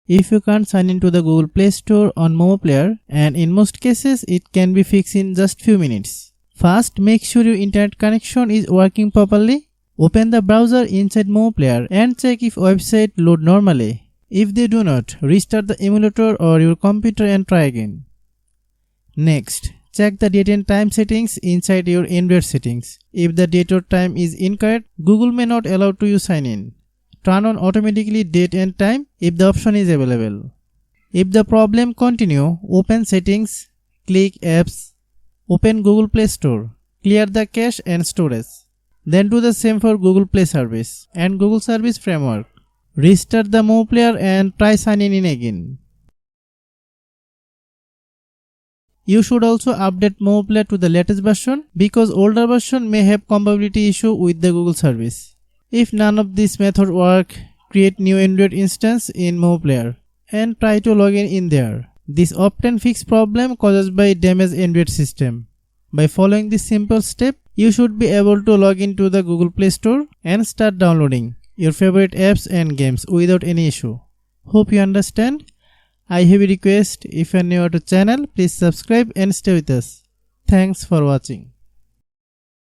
if you can't sign into the Google Play Store on MuMu Player, and in most cases it can be fixed in just few minutes. First, make sure your internet connection is working properly. Open the browser inside MuMu Player and check if website load normally. If they do not, restart the emulator or your computer and try again. Next, check the date and time settings inside your Android settings. If the date or time is incorrect, Google may not allow you sign in. Turn on automatically date and time if the option is available. If the problem continue, open settings, click apps, open Google Play Store, clear the cache and storage. Then do the same for Google Play Service and Google Service Framework. Restart the MuMu Player and try signing in again. You should also update MuMu Player to the latest version because older version may have compatibility issue with the Google service. If none of these methods work, create new Android instance in MuMu Player and try to log in there. This often fixes problem caused by damaged Android system. By following this simple step, you should be able to log into the Google Play Store and start downloading your favorite apps and games without any issue. Hope you understand. I have a request, if you are new to the channel, please subscribe and stay with us. Thanks for watching.